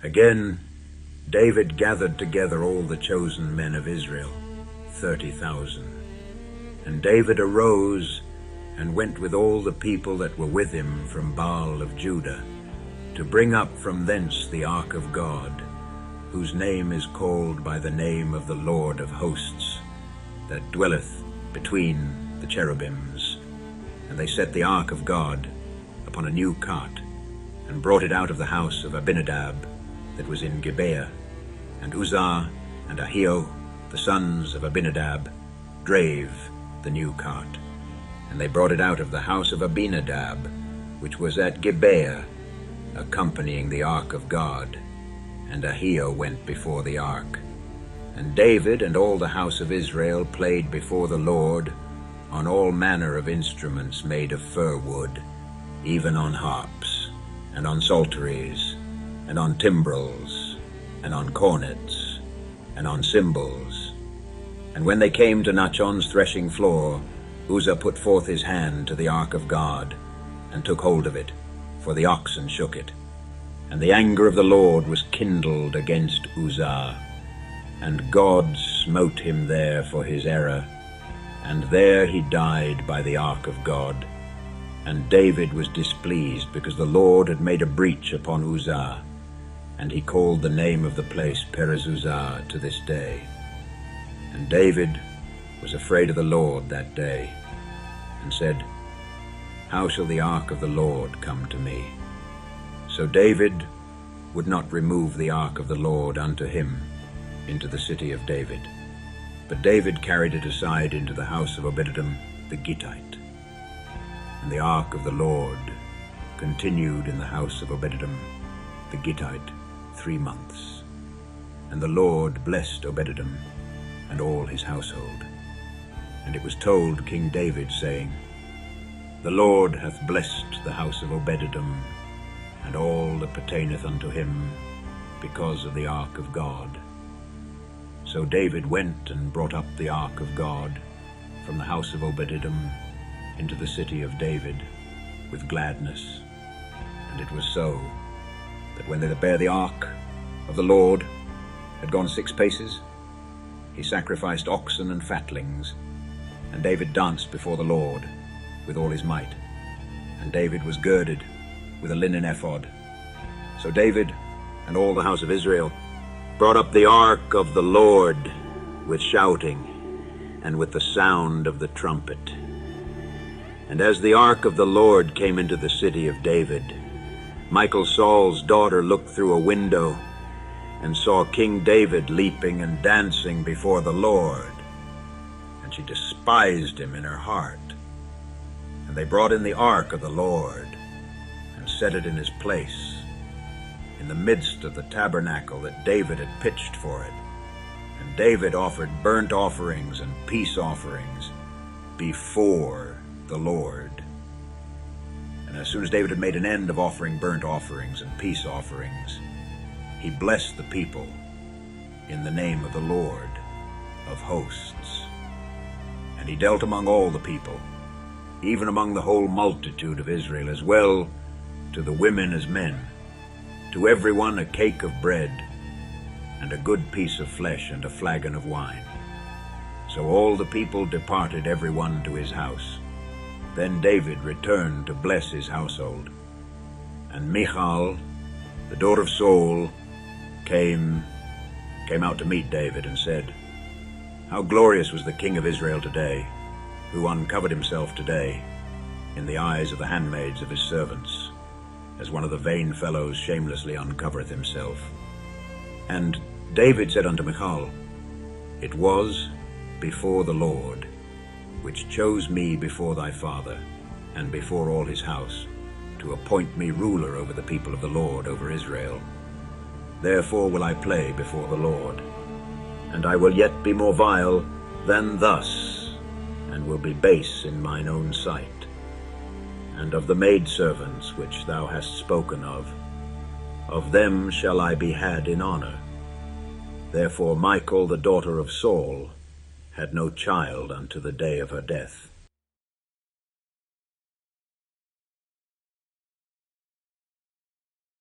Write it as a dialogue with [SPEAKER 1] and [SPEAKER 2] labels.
[SPEAKER 1] Again, David gathered together all the chosen men of Israel, 30,000. And David arose and went with all the people that were with him from Baal of Judah, to bring up from thence the ark of God, whose name is called by the name of the Lord of hosts, that dwelleth between the cherubims. And they set the ark of God upon a new cart, and brought it out of the house of Abinadab that was in Gibeah. And Uzzah and Ahio, the sons of Abinadab, drave the new cart. And they brought it out of the house of Abinadab, which was at Gibeah, accompanying the ark of God. And Ahio went before the ark. And David and all the house of Israel played before the Lord on all manner of instruments made of fir wood, even on harps, and on psalteries, and on timbrels, and on cornets, and on cymbals. And when they came to Nachon's threshing floor, Uzzah put forth his hand to the ark of God, and took hold of it, for the oxen shook it. And the anger of the Lord was kindled against Uzzah, and God smote him there for his error, and there he died by the ark of God. And David was displeased, because the Lord had made a breach upon Uzzah, and he called the name of the place Perez Uzzah to this day. And David was afraid of the Lord that day, and said, How shall the ark of the Lord come to me? So David would not remove the ark of the Lord unto him into the city of David. But David carried it aside into the house of Obed-Edom the Gittite. And the ark of the Lord continued in the house of Obed-Edom the Gittite 3 months. And the Lord blessed Obed-Edom and all his household. And it was told King David, saying, The Lord hath blessed the house of Obed-Edom and all that pertaineth unto him, because of the ark of God. So David went and brought up the ark of God from the house of Obed-Edom into the city of David with gladness. And it was so, that when they that bare the ark of the Lord had gone 6 paces, he sacrificed oxen and fatlings, and David danced before the Lord with all his might. And David was girded with a linen ephod. So David and all the house of Israel brought up the ark of the Lord with shouting and with the sound of the trumpet. And as the ark of the Lord came into the city of David, Michal, Saul's daughter, looked through a window and saw King David leaping and dancing before the Lord. And she despised him in her heart. And they brought in the ark of the Lord and set it in his place, in the midst of the tabernacle that David had pitched for it. And David offered burnt offerings and peace offerings before the Lord. And as soon as David had made an end of offering burnt offerings and peace offerings, he blessed the people in the name of the Lord of hosts. And he dealt among all the people, even among the whole multitude of Israel, as well to the women as men, to every one a cake of bread, and a good piece of flesh, and a flagon of wine. So all the people departed every one to his house. Then David returned to bless his household. And Michal, the daughter of Saul, came out to meet David, and said, How glorious was the king of Israel today, who uncovered himself today in the eyes of the handmaids of his servants, as one of the vain fellows shamelessly uncovereth himself. And David said unto Michal, It was before the Lord, which chose me before thy father, and before all his house, to appoint me ruler over the people of the Lord, over Israel. Therefore will I play before the Lord, and I will yet be more vile than thus, and will be base in mine own sight. And of the maidservants which thou hast spoken of them shall I be had in honor. Therefore Michal, the daughter of Saul, had no child unto the day of her death.